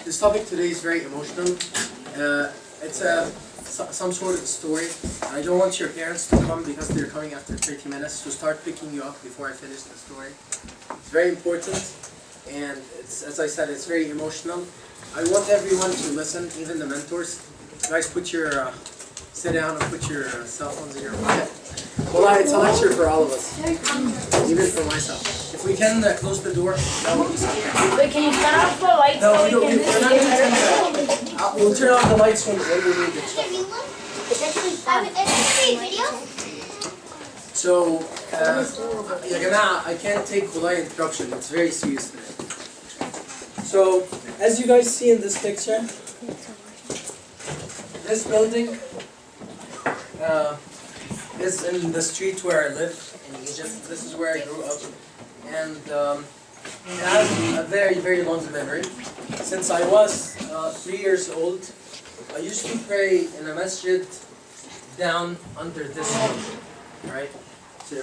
This topic today is very emotional. It's some sort of story. I don't want your parents to come because they're coming after 30 minutes to start picking you up before I finish the story. It's very important, and it's, as I said, it's very emotional. I want everyone to listen, even the mentors. Guys, sit down and put your cell phones in your pocket. Well, it's a lecture for all of us, even for myself. If we can close the door, that would be something. Wait, can you turn off the lights? No, so we're not going to turn that. We'll turn off the lights when we need it. It's actually fun. So, يا جماعة, I can't take polite introduction. It's very serious today. So, as you guys see in this picture, this building is in the street where I live in Egypt. This is where I grew up, and it has a very, very long memory. Since I was 3 years old, I used to pray in a masjid down under this room, right? So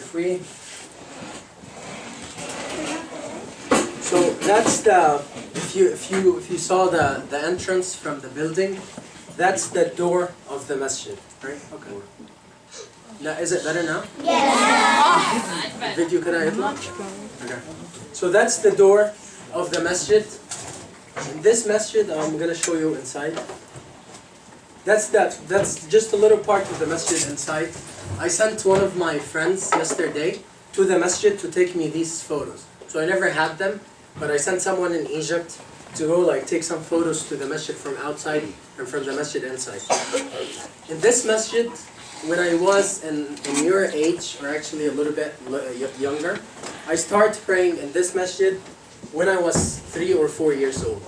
if that's the, if you saw the entrance from the building, that's the door of the masjid, right? Okay. Now, is it better now? Yes. Video كده يطلع? Okay. So that's the door of the masjid. In this masjid, I'm gonna show you inside. That's just a little part of the masjid inside. I sent one of my friends yesterday to the masjid to take me these photos. So I never had them, but I sent someone in Egypt to go take some photos to the masjid from outside and from the masjid inside. In this masjid, when I was in your age, or actually a little bit younger, I started praying in this masjid when I was 3 or 4 years old,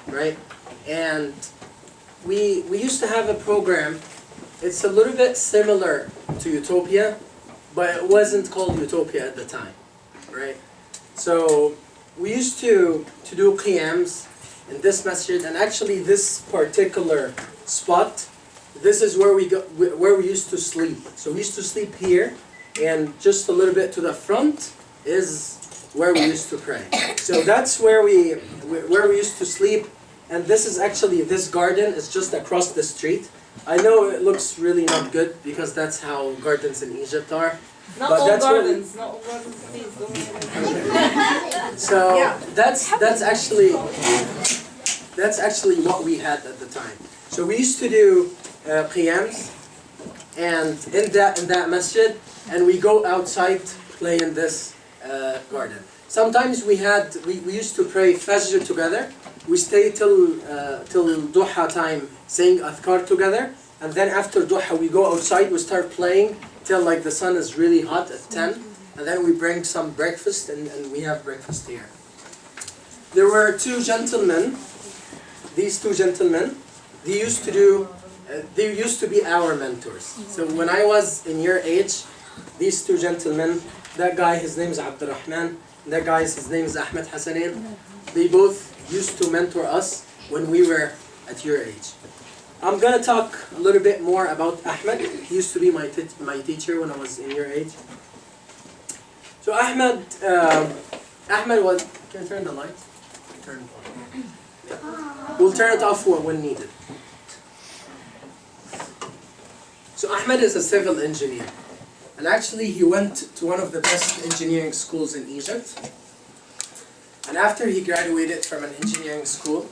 right? And we used to have a program. It's a little bit similar to Utopia, but it wasn't called Utopia at the time, right? So we used to do qiyams in this masjid, and actually this particular spot, this is where we used to sleep. So we used to sleep here, and just a little bit to the front is where we used to pray. So that's where we used to sleep, and this is actually, this garden is just across the street. I know it looks really not good because that's how gardens in Egypt are. Not but all that's gardens, not all gardens, please don't. So that's actually what we had at the time. So we used to do qiyams, and in that masjid, and we go outside play in this garden. Sometimes we used to pray Fajr together. We stay till duha time, saying adhkar together, and then after duha we go outside. We start playing till the sun is really hot at 10, and then we bring some breakfast, and we have breakfast here. There were two gentlemen. These two gentlemen, they used to be our mentors. So when I was in your age, these two gentlemen, that guy, his name is Abdurrahman, that guy, his name is Ahmed Hasanin, they both used to mentor us when we were at your age. I'm gonna talk a little bit more about Ahmed. He used to be my teacher when I was in your age. So Ahmed was, can you turn the light? Turn it on. Yeah. We'll turn it off when needed. So Ahmed is a civil engineer, and actually he went to one of the best engineering schools in Egypt. And after he graduated from an engineering school,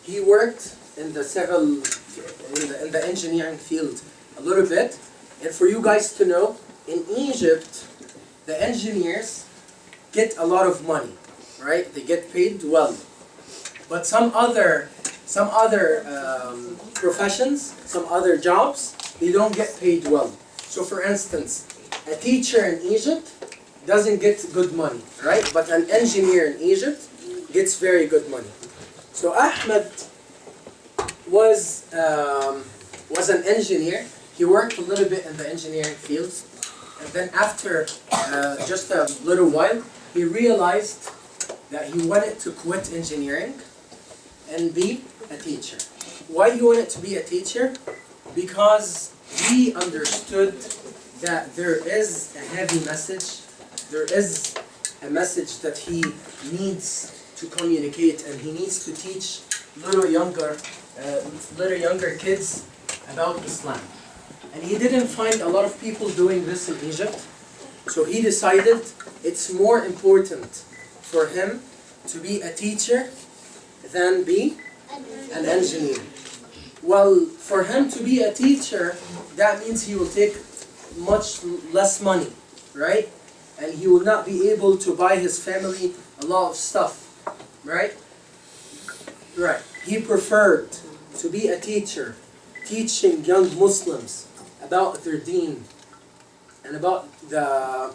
he worked in the in the engineering field a little bit. And for you guys to know, in Egypt, the engineers get a lot of money, right? They get paid well. But some other professions, some other jobs, they don't get paid well. So for instance, a teacher in Egypt doesn't get good money, right? But an engineer in Egypt gets very good money. So Ahmed was an engineer, he worked a little bit in the engineering fields, and then after just a little while, he realized that he wanted to quit engineering and be a teacher. Why he wanted to be a teacher? Because he understood that there is a heavy message, there is a message that he needs to communicate, and he needs to teach little younger kids about Islam. And he didn't find a lot of people doing this in Egypt, so he decided it's more important for him to be a teacher than be an engineer. Well, for him to be a teacher, that means he will take much less money, right? And he will not be able to buy his family a lot of stuff, right? Right. He preferred to be a teacher, teaching young Muslims about their deen and about the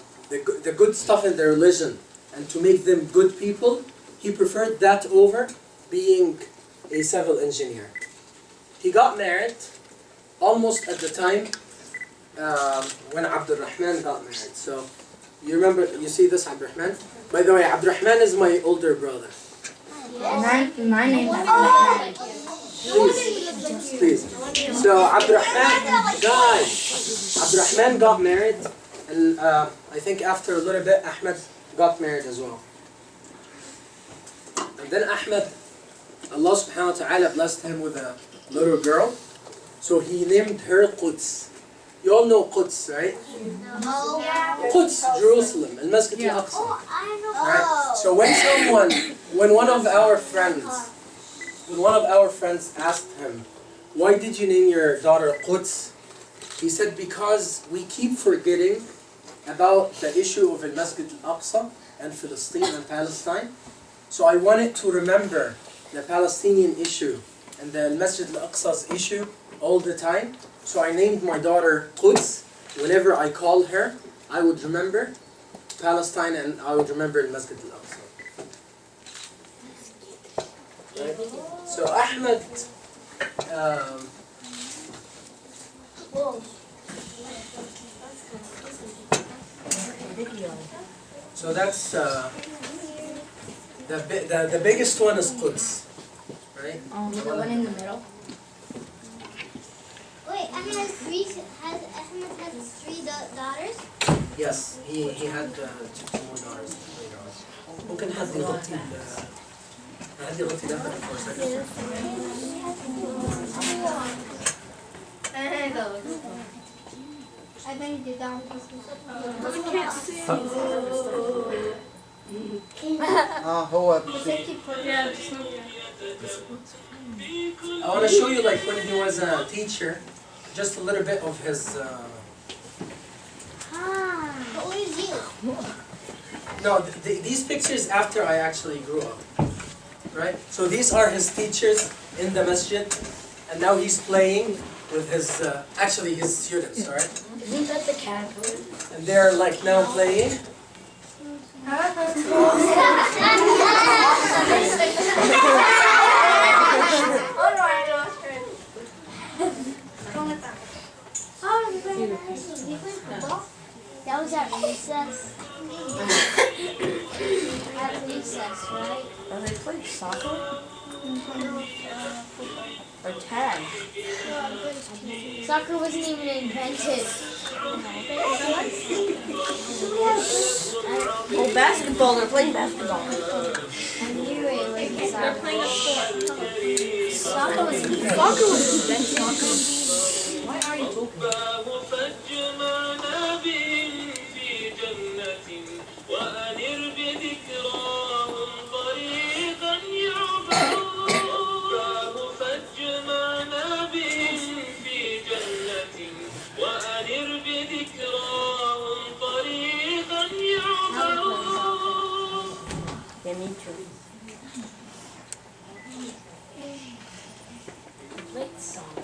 good stuff in their religion, and to make them good people. He preferred that over being a civil engineer. He got married almost at the time when Abdurrahman got married. So you remember, you see this Abdurrahman? By the way, Abdurrahman is my older brother. My name is Ahmed. Please. So Abdurrahman got married, and I think after a little bit, Ahmed got married as well. And then Ahmed, Allah subhanahu wa ta'ala blessed him with a little girl, so he named her Quds. You all know Quds, right? No. Quds, Jerusalem, Al-Masjid Al-Aqsa. Right? Oh. So when one of our friends asked him, why did you name your daughter Quds? He said, because we keep forgetting about the issue of Al-Masjid Al-Aqsa and Palestine and Palestine. So I wanted to remember the Palestinian issue and the Al-Masjid Al-Aqsa's issue all the time. So I named my daughter Quds. Whenever I call her, I would remember Palestine and I would remember Al-Masjid Al-Aqsa. Right? So Ahmed, so that's the biggest one is Quds, right? The one in the middle. Wait, Ahmed has three daughters? Yes, he had two more daughters later on. ممكن حد يغطي حد يغطي ده for a second. I think the down is هو I want to show you like when he was a teacher, just a little bit of his. How old is you? No, these pictures after I actually grew up, right? So these are his teachers in the masjid, and now he's playing with his actually his students, right? Isn't that the cat? And they're like now playing. That was at recess. At recess, right? Are they playing soccer? Or tag? Soccer wasn't even invented. Oh, basketball. They're playing basketball. I knew it was soccer. They're playing a sport. Soccer was invented. Soccer was invented. Why are you talking? Yeah, me too. Great song.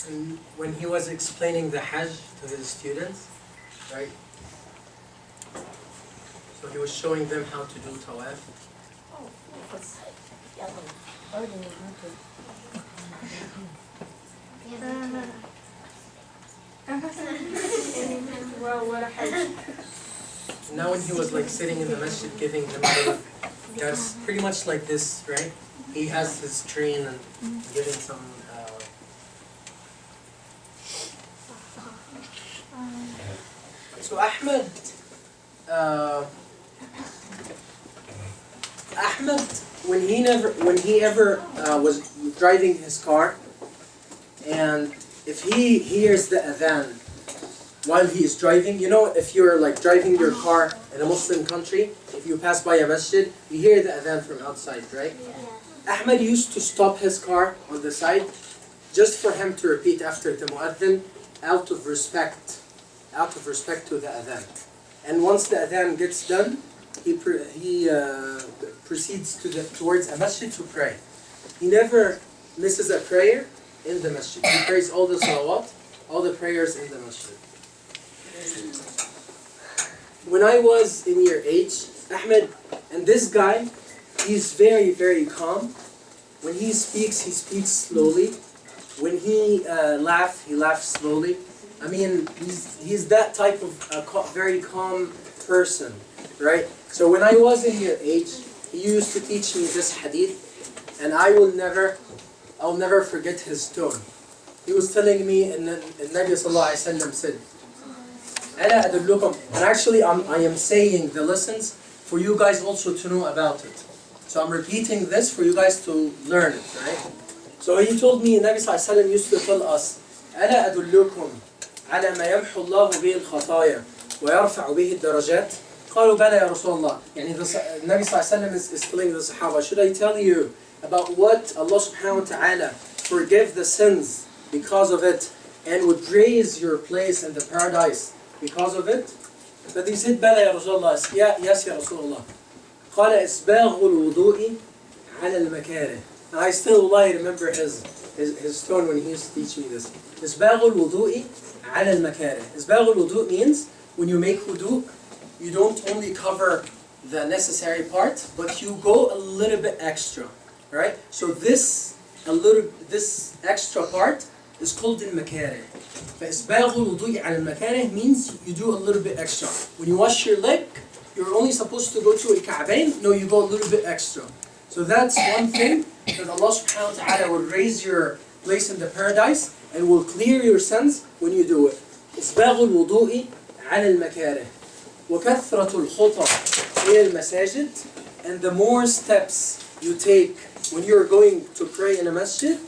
And when he was explaining the Hajj to his students, right? So he was showing them how to do tawaf. Oh, it's yellow. Ordinary, Well, what a hajj. Now when he was like sitting in the masjid giving them the dars, pretty much like this, right? He has his train and giving some. So Ahmed, when he ever was driving his car, and if he hears the adhan while he is driving, you know, if you're like driving your car in a Muslim country, if you pass by a masjid, you hear the adhan from outside, right? Ahmed used to stop his car on the side just for him to repeat after the muadhin out of respect to the adhan. And once the adhan gets done, he proceeds towards a masjid to pray. He never misses a prayer in the masjid. He prays all the salawat, all the prayers in the masjid. When I was in your age, Ahmed, and this guy, he's very, very calm. When he speaks slowly. When he laughs slowly. I mean, he's that type of very calm person, right? So when I was in your age, he used to teach me this hadith, and I'll never forget his tone. He was telling me, and Nabi Sallallahu Alaihi Wasallam said, ألا أدلكم, and actually I am saying the lessons for you guys also to know about it. So I'm repeating this for you guys to learn it, right? So he told me, Nabi Sallallahu Alaihi Wasallam used to tell us, ألا أدلكم على ما يمحو الله به الخطايا ويرفع به الدرجات. قالوا بلى يا رسول الله. يعني the Nabi Sallallahu Alaihi Wasallam is telling the Sahaba, should I tell you about what Allah Subhanahu wa Taala forgive the sins because of it and would raise your place in the paradise because of it? But he said, بلى يا رسول الله. Yes يا رسول الله. قال إسباغ الوضوء على المكاره. And I still remember his tone when he used to teach me this. إسباغ الوضوء على المكاره. إسباغ الوضوء means when you make wudu, you don't only cover the necessary part, but you go a little bit extra, right? So this extra part is called المكاره. فإسباغ الوضوء على المكاره means you do a little bit extra. When you wash your leg, you're only supposed to go to الكعبين. No, you go a little bit extra. So that's one thing that Allah Subhanahu wa Taala will raise your place in the paradise and will clear your sins when you do it. إسباغ الوضوء على المكاره وكثرة الخطى إلى المساجد, and the more steps you take when you're going to pray in a masjid,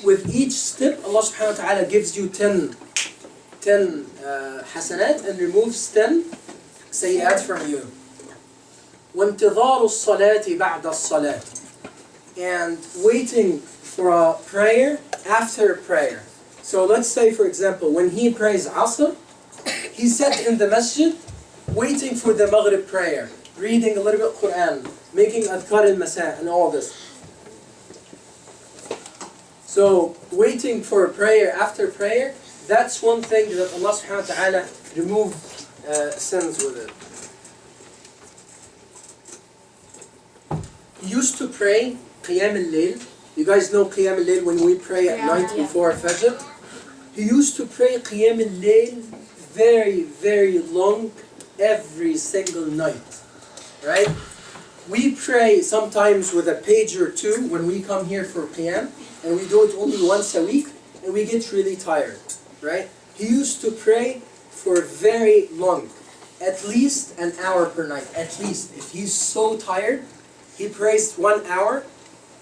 with each step Allah Subhanahu wa Taala gives you 10 hasanat and removes 10 sayyat from you. وانتظار الصلاة بعد الصلاة, and waiting for a prayer after prayer. So let's say, for example, when he prays Asr, he sat in the masjid waiting for the Maghrib prayer, reading a little bit Quran, making adhkar al-masa and all this. So waiting for a prayer after prayer, that's one thing that Allah Subhanahu wa Taala removed sins with it. He used to pray Qiyam al-Layl. You guys know Qiyam al-Layl when we pray at night before Fajr? He used to pray Qiyam al-Layl very, very long every single night, right? We pray sometimes with a page or two when we come here for Qiyam, and we do it only once a week, and we get really tired, right? He used to pray for very long, at least an hour per night, at least. If he's so tired, he prays 1 hour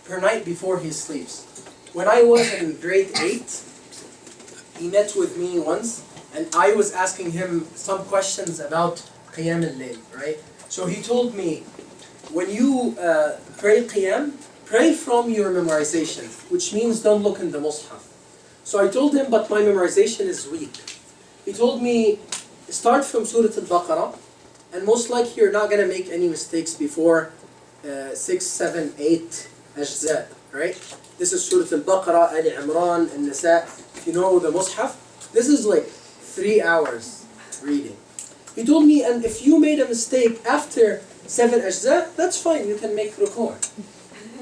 per night before he sleeps. When I was in grade 8, he met with me once, and I was asking him some questions about Qiyam al-Layl, right? So he told me, when you pray Qiyam, pray from your memorization, which means don't look in the Mus'haf. So I told him, but my memorization is weak. He told me, start from Surah Al-Baqarah, and most likely you're not going to make any mistakes before 6, 7, 8 ajza, right? This is Surah Al-Baqarah, Ali Imran, An-Nisa. If you know the Mus'haf, this is like 3 hours reading. He told me, and if you made a mistake after 7 ajza, that's fine, you can make ruku'.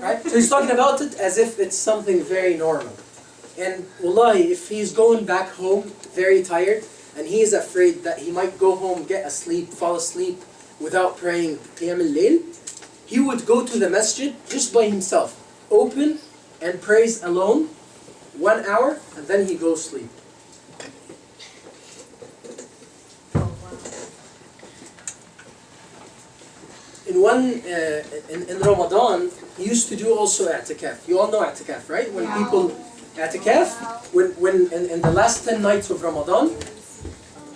Right? So he's talking about it as if it's something very normal. And wallahi, if he's going back home very tired, and he is afraid that he might go home, get asleep, fall asleep without praying Qiyam al-Layl, he would go to the masjid just by himself, open and prays alone 1 hour, and then he goes sleep. In Ramadan, he used to do also i'tikaf. You all know i'tikaf, right? When people i'tikaf, when in the last 10 nights of Ramadan,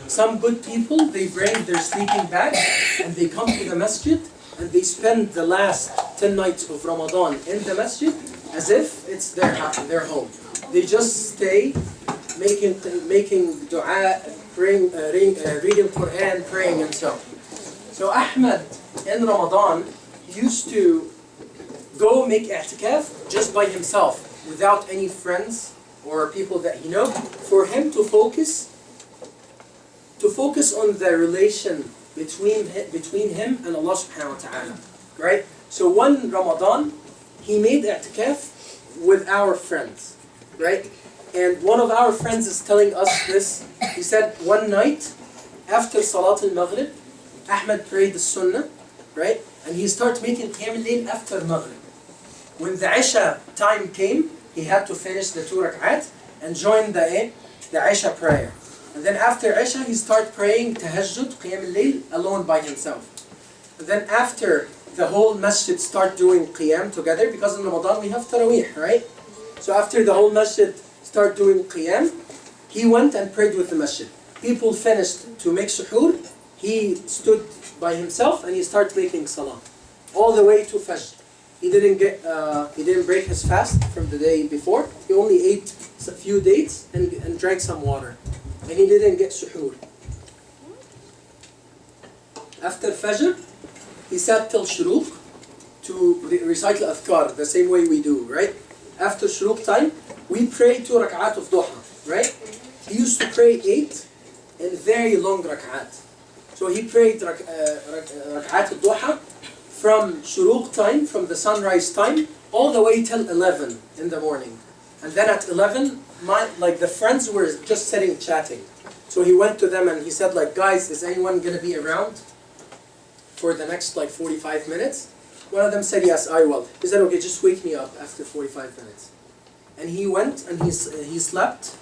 some good people, they bring their sleeping bag and they come to the masjid and they spend the last 10 nights of Ramadan in the masjid as if it's their home. They just stay making dua, praying, reading Quran, praying and so. So Ahmed in Ramadan used to go make i'tikaf just by himself without any friends or people that he knows, for him to focus on the relation between him and Allah subhanahu wa ta'ala. Right? So one Ramadan he made i'tikaf with our friends. Right? And one of our friends is telling us this. He said one night after Salat al-Maghrib, Ahmed prayed the Sunnah, right? And he started making Qiyam al-Layl after Maghrib. When the Isha time came, he had to finish the 2 rak'at and join the Isha prayer. And then after Isha, he started praying Tahajjud, Qiyam al-Layl, alone by himself. And then after the whole masjid start doing Qiyam together, because in Ramadan we have Taraweeh, right? So after the whole masjid start doing Qiyam, he went and prayed with the masjid. People finished to make suhoor. He stood by himself and he started making salah all the way to Fajr. He didn't break his fast from the day before. He only ate a few dates and drank some water, and he didn't get suhoor. After Fajr, he sat till Shuruq to recite al-Adhkar the same way we do, right? After Shuruq time, we pray 2 rak'at of duha, right? He used to pray 8 and very long rak'at. So he prayed rak'at al-duha from Shuruq time, from the sunrise time, all the way till 11 in the morning. And then at 11, the friends were just sitting chatting. So he went to them and he said like, guys, is anyone going to be around for the next 45 minutes? One of them said, yes, I will. He said, okay, just wake me up after 45 minutes. And he went and he slept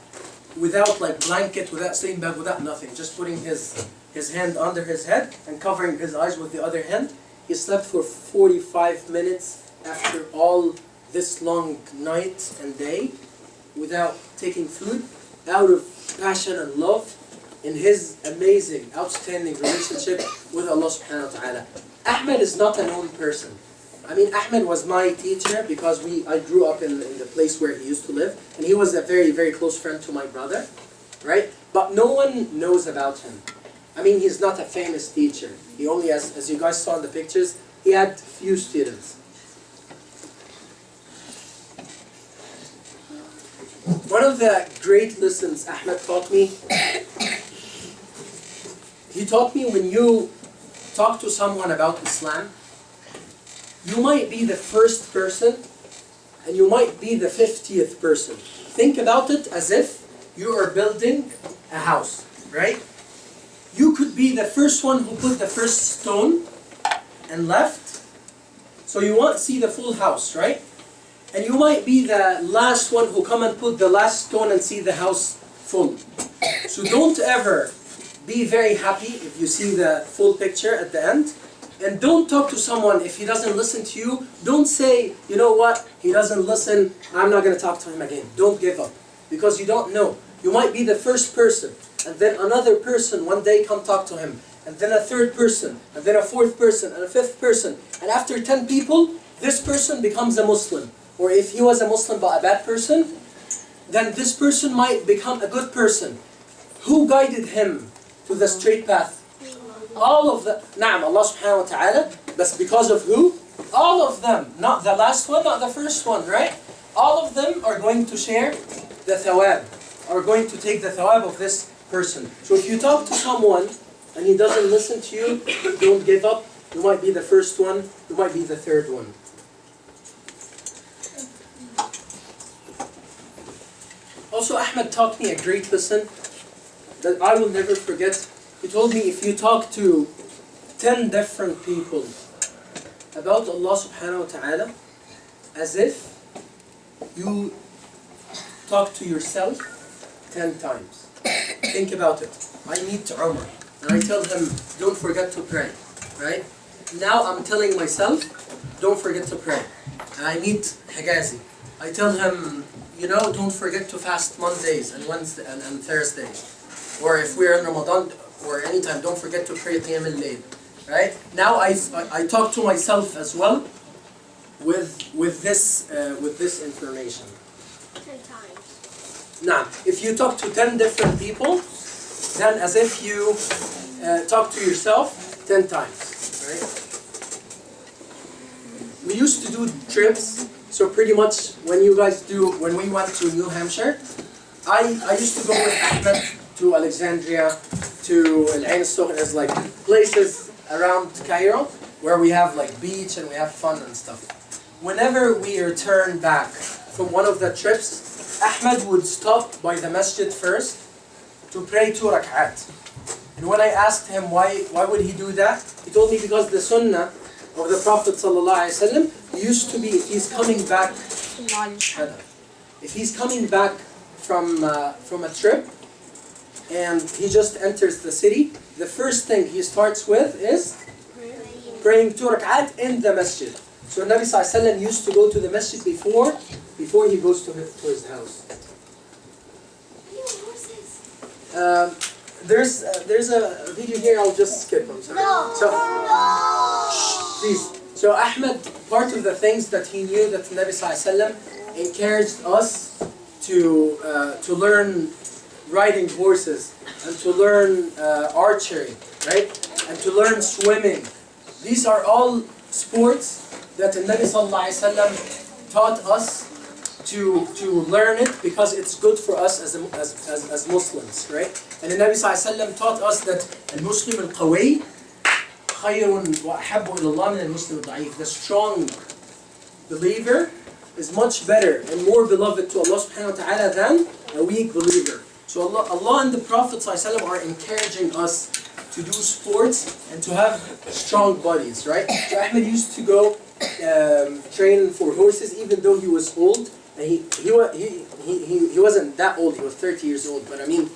without blanket, without sleeping bag, without nothing, just putting his hand under his head and covering his eyes with the other hand. He slept for 45 minutes after all this long night and day without taking food, out of passion and love in his amazing, outstanding relationship with Allah subhanahu wa ta'ala. Ahmed is not a known person. I mean, Ahmed was my teacher because I grew up in the place where he used to live, and he was a very, very close friend to my brother, right? But no one knows about him. I mean, he's not a famous teacher. He only has, as you guys saw in the pictures, he had few students. One of the great lessons Ahmed taught me, he taught me when you talk to someone about Islam, you might be the first person and you might be the 50th person. Think about it as if you are building a house, right? You could be the first one who put the first stone and left, so you won't see the full house, right? And you might be the last one who come and put the last stone and see the house full. So don't ever be very happy if you see the full picture at the end. And don't talk to someone if he doesn't listen to you. Don't say, you know what, he doesn't listen, I'm not going to talk to him again. Don't give up, because you don't know. You might be the first person, and then another person one day come talk to him, and then a third person, and then a fourth person, and a fifth person. And after 10 people, this person becomes a Muslim. Or if he was a Muslim but a bad person, then this person might become a good person. Who guided him to the straight path? All of them. Naam, Allah subhanahu wa ta'ala. That's because of who? All of them. Not the last one, not the first one, right? all of them are going to share the thawab, are going to take the thawab of this person. So if you talk to someone and he doesn't listen to you, don't give up. You might be the first one, you might be the third one. Also, Ahmed taught me a great lesson that I will never forget. He told me if you talk to 10 different people about Allah subhanahu wa ta'ala as if you talk to yourself 10 times. Think about it. I meet Umar and I tell him, don't forget to pray, right? Now I'm telling myself, don't forget to pray. And I meet Higazi. I tell him, you know, don't forget to fast Mondays and Wednesdays and Thursdays. Or if we're in Ramadan or anytime, don't forget to pray Qiyam al-Layl. Right? Now I talk to myself as well with this information. 10 times. Now, if you talk to 10 different people, then as if you talk to yourself 10 times, right? We used to do trips, so pretty much when we went to New Hampshire, I used to go with Ahmed to Alexandria, to Al Ain al-Sukh, as like places around Cairo where we have like beach and we have fun and stuff. Whenever we return back from one of the trips, Ahmed would stop by the masjid first to pray 2 rak'at. And when I asked him why would he do that, he told me because the sunnah of the Prophet ﷺ used to be if he's coming back from a trip and he just enters the city, the first thing he starts with is praying 2 rak'at in the masjid. So Nabi ﷺ used to go to the masjid before he goes to his house. There's a video here, I'll just skip, I'm sorry. Please. So Ahmed, part of the things that he knew that Nabi ﷺ encouraged us to learn riding horses and to learn archery, right? And to learn swimming. These are all sports that the Nabi ﷺ taught us to learn it because it's good for us as Muslims, right? And the Nabi ﷺ taught us that al-Muslim al-Qawi khayrun wa ahabbu ila Allah min al-Muslim al-Da'if. The strong believer is much better and more beloved to Allah subhanahu wa ta'ala than a weak believer. So Allah and the Prophet ﷺ are encouraging us to do sports and to have strong bodies, right? So Ahmed used to go train for horses even though he was old. And he wasn't that old, he was 30 years old, but I mean,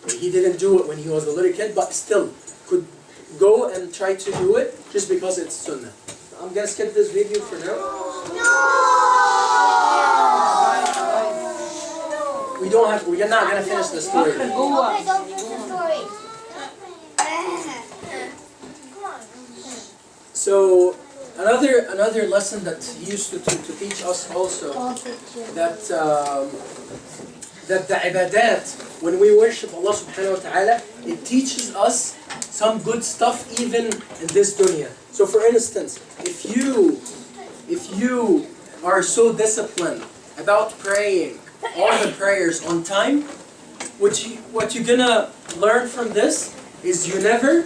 he didn't do it when he was a little kid, but still could go and try to do it just because it's sunnah. I'm gonna skip this video for now. We're not gonna finish the story. Okay, don't finish the story. So another lesson that he used to teach us also, that the ibadat, when we worship Allah subhanahu wa ta'ala, it teaches us some good stuff even in this dunya. So for instance, if you are so disciplined about praying all the prayers on time, what you're gonna learn from this is you never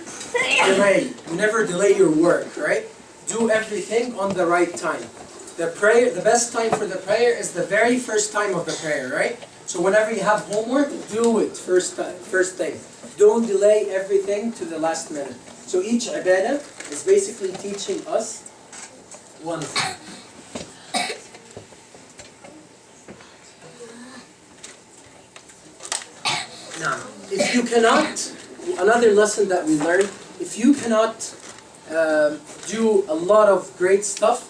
delay your work, right? Do everything on the right time. The best time for the prayer is the very first time of the prayer, right? So whenever you have homework, do it first thing. Don't delay everything to the last minute. So each ibadah is basically teaching us one thing. Now, if you cannot, another lesson that we learned, if you cannot do a lot of great stuff,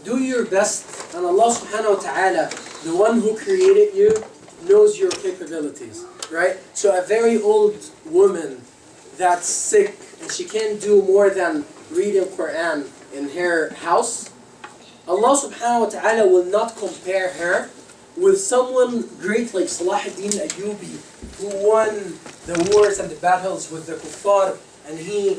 do your best, and Allah subhanahu wa ta'ala, the one who created you, knows your capabilities, right? So a very old woman that's sick and she can't do more than reading Quran in her house, Allah subhanahu wa ta'ala will not compare her with someone great like Salahuddin Ayyubi, who won the wars and the battles with the kuffar, and he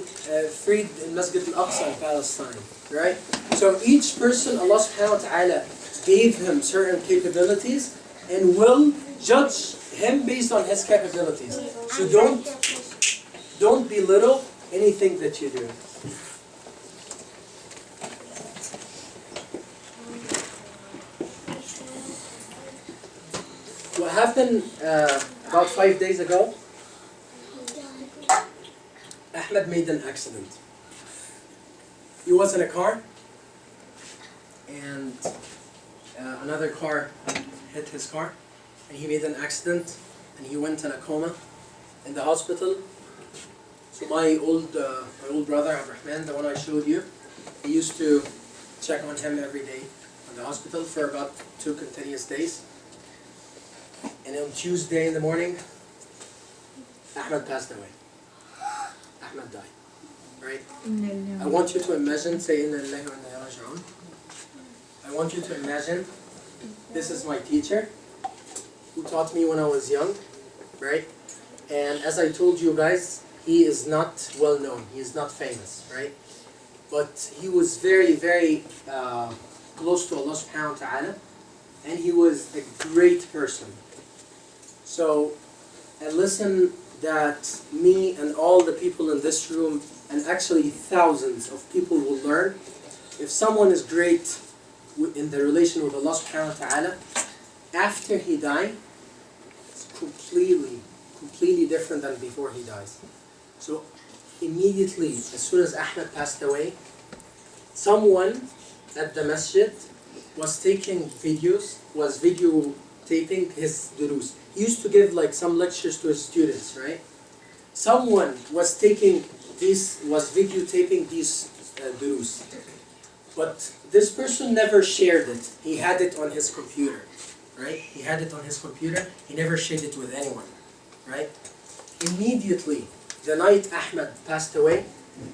freed the Masjid al-Aqsa in Palestine, right? So each person, Allah subhanahu wa ta'ala gave him certain capabilities and will judge him based on his capabilities. So don't belittle anything that you do. What happened about 5 days ago, Ahmed made an accident. He was in a car and another car hit his car and he made an accident and he went in a coma in the hospital. So my old brother Abdurrahman, the one I showed you, he used to check on him every day in the hospital for about 2 continuous days. And on Tuesday in the morning, Ahmed passed away. Ahmed died. Right? I want you to imagine, say Inna Lillahi wa Inna Ilaihi Raji'un. I want you to imagine, this is my teacher who taught me when I was young, right? And as I told you guys, he is not well known, he is not famous, right? But he was very, very close to Allah subhanahu wa ta'ala, and he was a great person. So, and listen that me and all the people in this room, and actually thousands of people will learn, if someone is great in the relation with Allah subhanahu wa ta'ala, after he dies, it's completely different than before he dies. So immediately, as soon as Ahmed passed away, someone at the masjid was taking videos, was videotaping his durus. He used to give like some lectures to his students, right? Someone was videotaping these durus. But this person never shared it. He had it on his computer, right? He had it on his computer. He never shared it with anyone, right? Immediately, the night Ahmed passed away,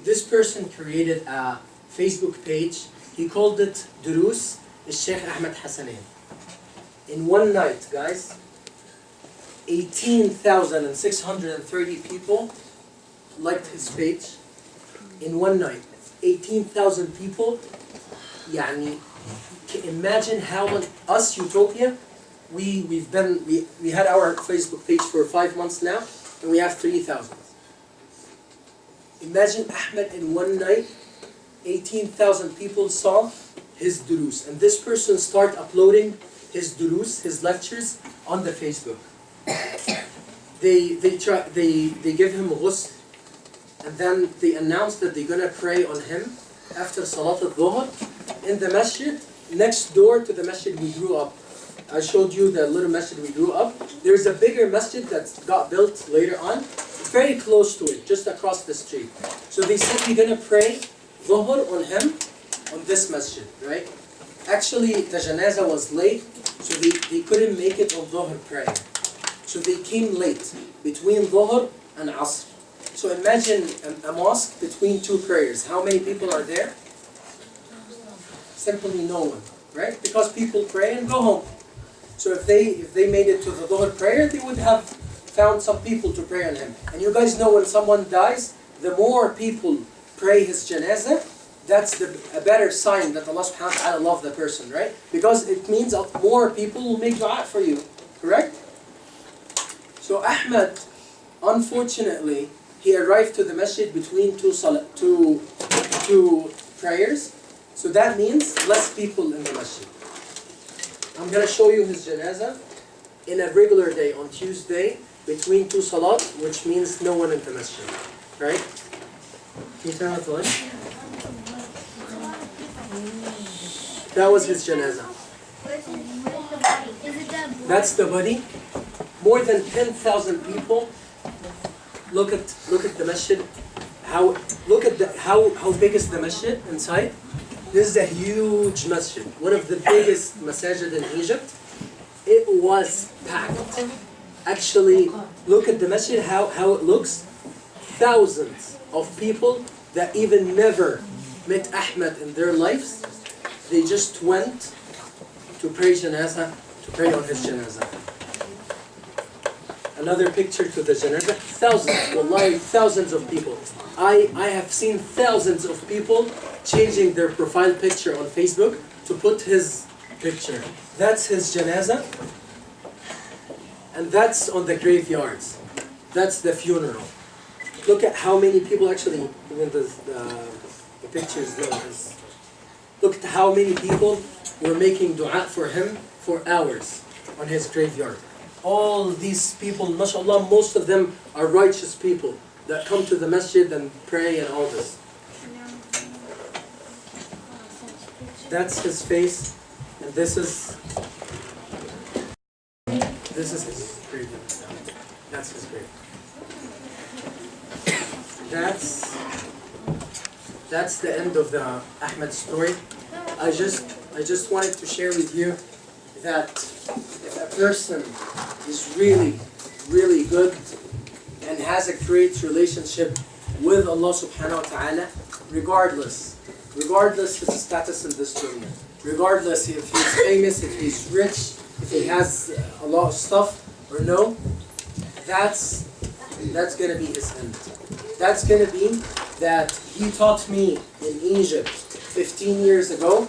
this person created a Facebook page. He called it Durus Sheikh Ahmed Hasanin. In one night, guys, 18,630 people liked his page. In one night, 18,000 people. Yani, imagine how us Utopia, we had our Facebook page for 5 months now, and we have 3,000. Imagine Ahmed in one night, 18,000 people saw his durus, and this person started uploading his durus, his lectures, on the Facebook. They give him ghusl, and then they announce that they're gonna pray on him after Salat al-Dhuhr in the masjid next door to the masjid we grew up. I showed you the little masjid we grew up. There's a bigger masjid that got built later on, very close to it, just across the street. So they said we're gonna pray Dhuhr on him on this masjid, right? Actually, the janazah was late, so they couldn't make it on Dhuhr prayer. So they came late, between Dhuhr and Asr. So imagine a mosque between 2 prayers. How many people are there? Simply no one, right? Because people pray and go home. So if they made it to the Dhuhr prayer, they would have found some people to pray on him. And you guys know when someone dies, the more people pray his janazah, that's a better sign that Allah subhanahu wa ta'ala loves the person, right? Because it means that more people will make dua for you, correct? So Ahmed, unfortunately, he arrived to the masjid between two prayers. So that means less people in the masjid. I'm going to show you his janazah in a regular day on Tuesday between 2 salat, which means no one in the masjid, right? Can you turn off the light? That was his janazah. That's the body. More than 10,000 people. Look at the masjid. How big is the masjid inside? This is a huge masjid, one of the biggest masajid in Egypt. It was packed. Actually, look at the masjid, how it looks. Thousands of people that even never met Ahmed in their lives, they just went to pray janazah, to pray on his janazah. Another picture to the janazah. Thousands, wallahi, thousands of people. I have seen thousands of people changing their profile picture on Facebook to put his picture. That's his janazah, and that's on the graveyards. That's the funeral. Look at how many people actually, even the pictures there. Look at how many people were making dua for him for hours on his graveyard. All these people, mashallah, most of them are righteous people that come to the masjid and pray and all this. That's his face, and this is his grave. That's his grave. That's the end of the Ahmed story. I just wanted to share with you that if a person is really, really good and has a great relationship with Allah subhanahu wa ta'ala, regardless his status in this dunya, regardless if he's famous, if he's rich, if he has a lot of stuff or no, that's gonna be his end. That's gonna be that he taught me in Egypt 15 years ago,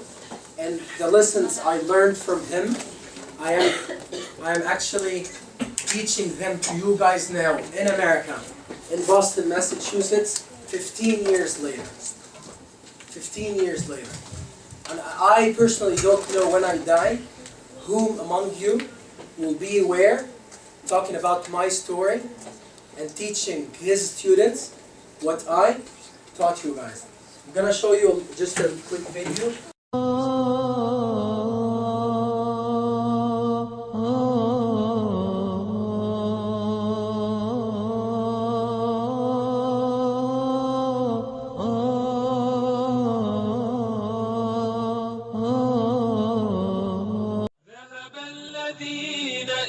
and the lessons I learned from him, I am actually teaching them to you guys now in America, in Boston, Massachusetts, 15 years later. 15 years later. And I personally don't know when I die whom among you will be aware, talking about my story and teaching his students what I taught you guys. I'm gonna show you just a quick video.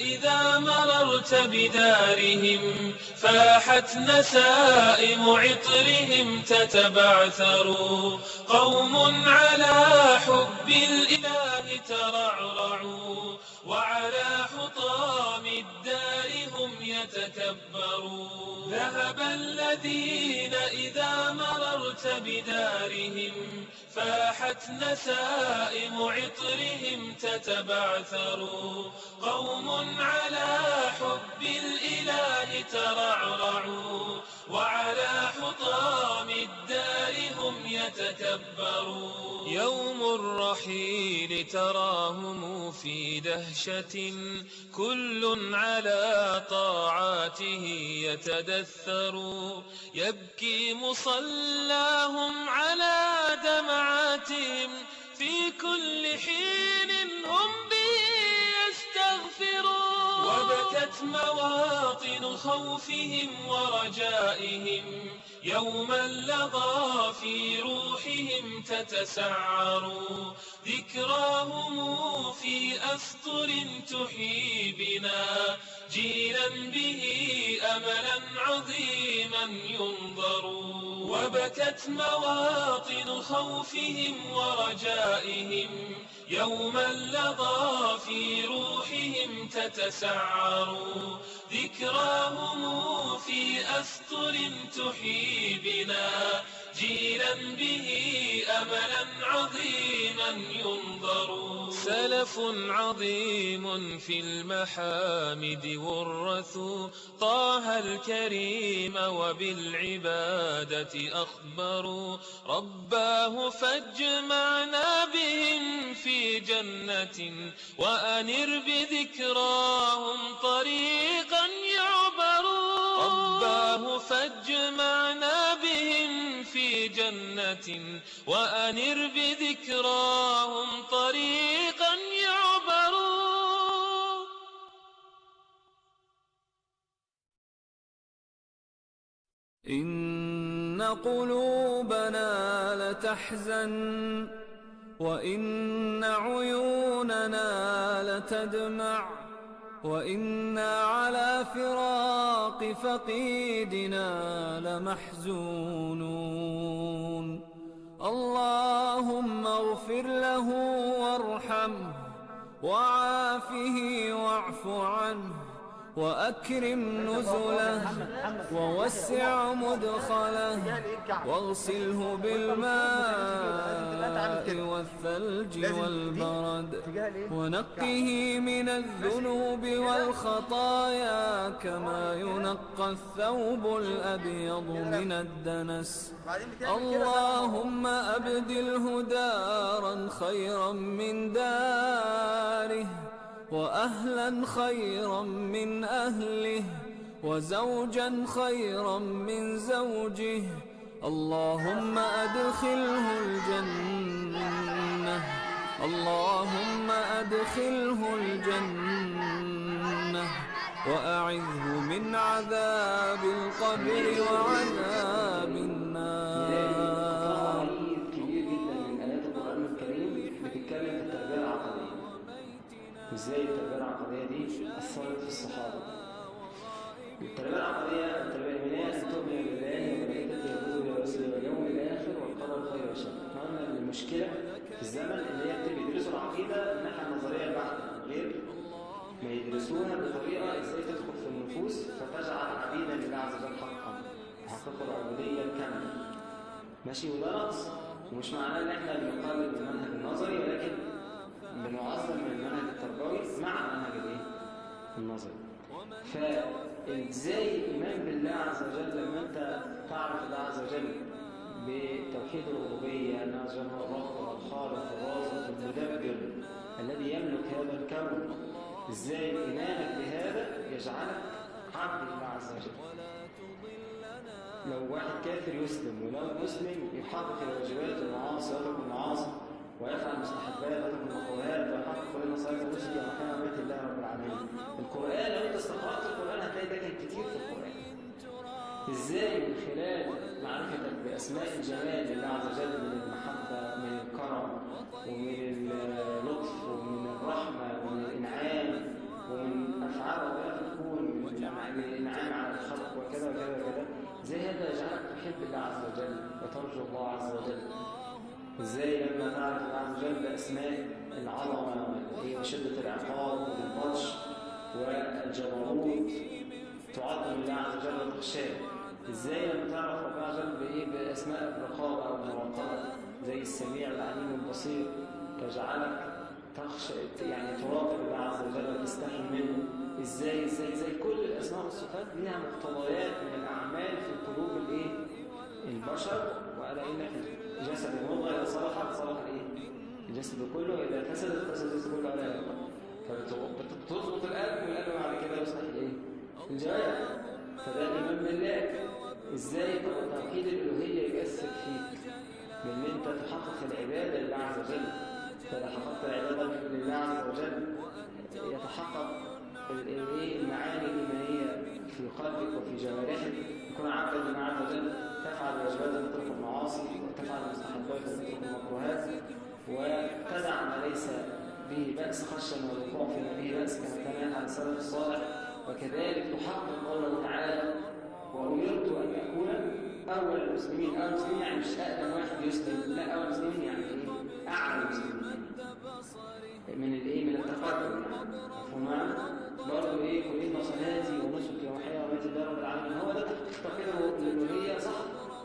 إذا مررت بدارهم فاحت نسائم عطرهم تتبعثر قوم على حب الإله ترعرعوا وعلى حطام الدار هم يتكبرون ذهب الذين إذا مررت بدارهم فاحت نسائم عطرهم تتبعثر قوم على حب الإله ترعرعوا وعلى حطام الدار هم يتكبرون يوم الرحيل تراهم في دهشة كل على طاعاته يتدثر يبكي مصلاهم على دمعاتهم في كل حين هم به يستغفرون وبكت مواطن خوفهم ورجائهم يوما لظى في روحهم تتسعر ذكراهم في أسطر تحيي بنا جيلا به أملا عظيما ينظر وبكت مواطن خوفهم ورجائهم يوما لظى في روحهم تتسعر ذكراهم في أسطر تحيي بنا جيلا به أملا عظيما ينظر سلف عظيم في المحامد ورثوا طه الكريم وبالعبادة أخبروا رباه فاجمعنا بهم في جنة وأنر بذكراهم طريقا يعبر رباه فاجمعنا بهم في جنة وأنر بذكراهم طريقا يعبر إن قلوبنا لتحزن وإن عيوننا لتدمع وإنا على فراق فقيدنا لمحزونون اللهم اغفر له وارحمه وعافه واعف عنه وأكرم نزله ووسع مدخله واغسله بالماء والثلج والبرد ونقه من الذنوب والخطايا كما ينقى الثوب الأبيض من الدنس. اللهم أبدله دارا خيرا من داره وأهلا خيرا من أهله وزوجا خيرا من زوجه. اللهم أدخله الجنة، اللهم أدخله الجنة وأعذه من عذاب القبر وعذاب النار. كبير جدا من آيات القرآن الكريم بتتكلم في التربية العقدية، وإزاي التربية العقدية دي أثرت في الصحابة. التربية العقدية التربية الإيمانية أن تؤمن بالله وملائكته وكتبه ورسله واليوم الآخر والقدر خير وشر. احنا قلنا إن المشكلة في الزمن إن هي بيدرسوا العقيدة من الناحية النظرية البحتة، غير ما يدرسوها بطريقة إزاي تدخل في النفوس فتجعل عبيدا لله عز وجل حقا، تحقق العبودية الكاملة. ماشي، وده نقص، ومش معناه إن احنا بنقلل من المنهج النظري، ولكن بنعظم من المنهج التربوي مع المنهج النظري. فازاي الايمان بالله عز وجل لما انت تعرف الله عز وجل بتوحيد الربوبيه، ان عز وجل هو الرب والخالق الرازق المدبر الذي يملك هذا الكون، ازاي ايمانك بهذا يجعلك عبد لله عز وجل. لو واحد كافر يسلم، ولو مسلم يحقق الواجبات والمعاصي ويترك المعاصي ويفعل المستحبات ويترك المكروهات ويحقق كل مصالح الرسل ومحامي بيت الله رب العالمين. القرآن لو انت استقرأت القرآن هتلاقي ده كان كتير في القرآن. ازاي من خلال معرفتك بأسماء الجمال لله عز وجل، من المحبة من الكرم ومن اللطف ومن الرحمة ومن الإنعام ومن أفعال الله في الكون، من الإنعام على الخلق وكذا وكذا وكذا، زي هذا يجعلك تحب الله عز وجل وترجو الله عز وجل. ازاي لما تعرف الله عز وجل بأسماء العظمة وشدة العقاب والبطش والجبروت تعظم الله عز وجل وتخشاه. ازاي لما تعرف الله عز وجل بأسماء الرقابة أو المراقبة زي السميع العليم البصير تجعلك تخشى، يعني تراقب الله عز وجل وتستحي منه. ازاي كل الأسماء والصفات لها مقتضيات من الأعمال في قلوب البشر. وقال إن في الجسد المضغة إذا صلحت صلح الجسد كله، إذا فسدت فسد الجسد كله على يقع. فبتضبط القلب، والقلب بعد كده يصلح الجوارح. فده الإيمان بالله. إزاي توحيد الألوهية يؤثر فيك من أن أنت تحقق العبادة لله عز وجل. فإذا حققت العبادة لله عز وجل يتحقق المعاني الإيمانية في قلبك وفي جوارحك، يكون عبدا لله عز وجل، تفعل الواجبات وتترك المعاصي وتفعل المستحبات وتترك المكروهات وتدع ما ليس به بأس خشيا والوقوع فيما به بأس كما كان يفعل السلف الصالح. وكذلك تحقق قوله تعالى: وأمرت أن أكون أول المسلمين. أول المسلمين يعني مش أقدم واحد يسلم، لا، أول المسلمين يعني أعلى المسلمين من التقدم. مفهوم؟ برضه قل إن صلاتي ونسكي ومحياي ومماتي لله رب العالمين. هو ده تحقيق الألوهية صح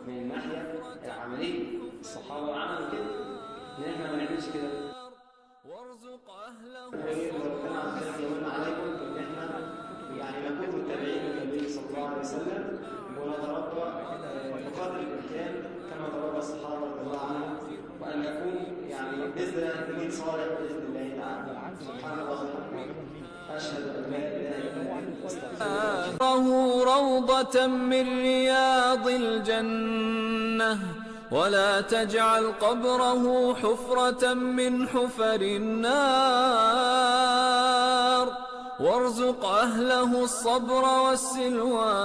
من الناحية العملية. الصحابة عملوا كده، إن إحنا ما نعملش كده. وارزق أهله ربنا عز وجل يمن عليكم إن إحنا يعني نكون متابعين للنبي صلى الله عليه وسلم ونتربى بقدر الإمكان كما تربى الصحابة رضي الله عنهم، وأن نكون يعني بإذن الله نبي صالح بإذن الله تعالى. سبحان الله وبحمده، أشهد أن لا إله إلا الله. روضة من رياض الجنة ولا تجعل قبره حفرة من حفر النار. وارزق أهله الصبر والسلوان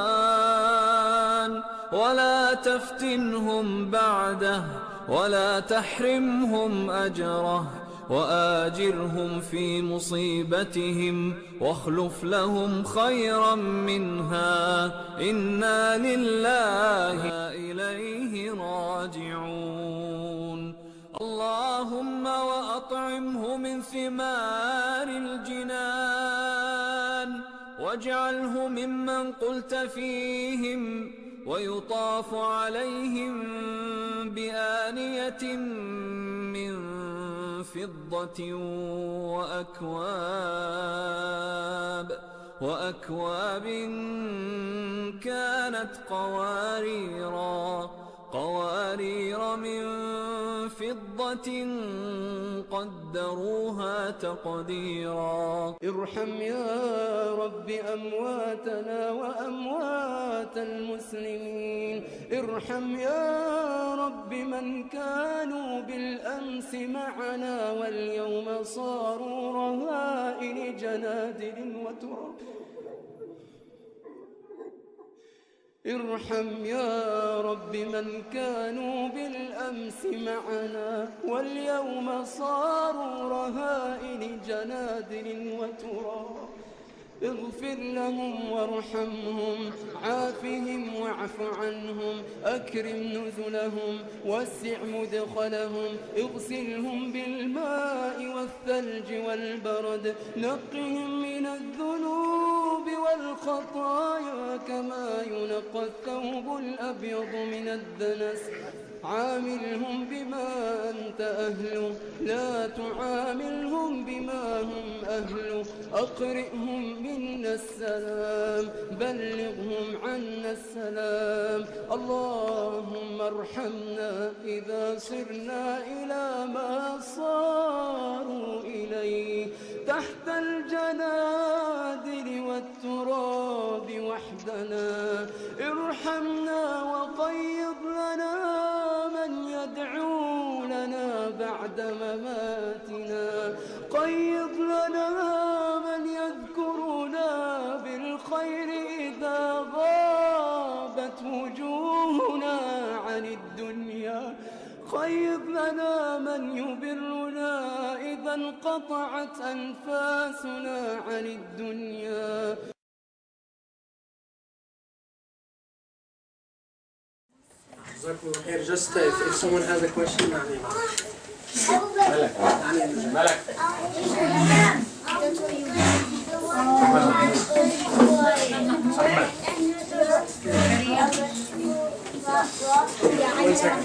ولا تفتنهم بعده ولا تحرمهم أجره. وآجرهم في مصيبتهم واخلف لهم خيرا منها. إنا لله إليه راجعون. اللهم وأطعمه من ثمار الجنان واجعله ممن قلت فيهم ويطاف عليهم بآنية من فضة وأكواب كانت قوارير من فضة قدروها تقديرا. ارحم يا رب أمواتنا وأموات المسلمين، ارحم يا رب من كانوا بالأمس معنا واليوم صاروا رهائن جنادل وتراب. ارحم يا رب من كانوا بالأمس معنا واليوم صاروا رهائن جنادل وتراب. اغفر لهم وارحمهم، عافهم واعف عنهم، أكرم نزلهم، وسع مدخلهم، اغسلهم بالماء والثلج والبرد، نقهم من الذنوب والخطايا كما ينقى الثوب الأبيض من الدنس. عاملهم بما أنت أهله، لا تعاملهم بما هم أهله. أقرئهم منا السلام، بلغهم عنا السلام. اللهم ارحمنا إذا صرنا إلى ما صاروا إليه، تحت الجنادل والتراب وحدنا. ارحمنا وقيض لنا من يدعو لنا بعد مماتنا، قيض لنا من يذكرنا بالخير إذا غابت وجوهنا عن الدنيا، قيض لنا من يبرنا إذا انقطعت أنفاسنا عن الدنيا. Just if someone has a question, Malak. One second.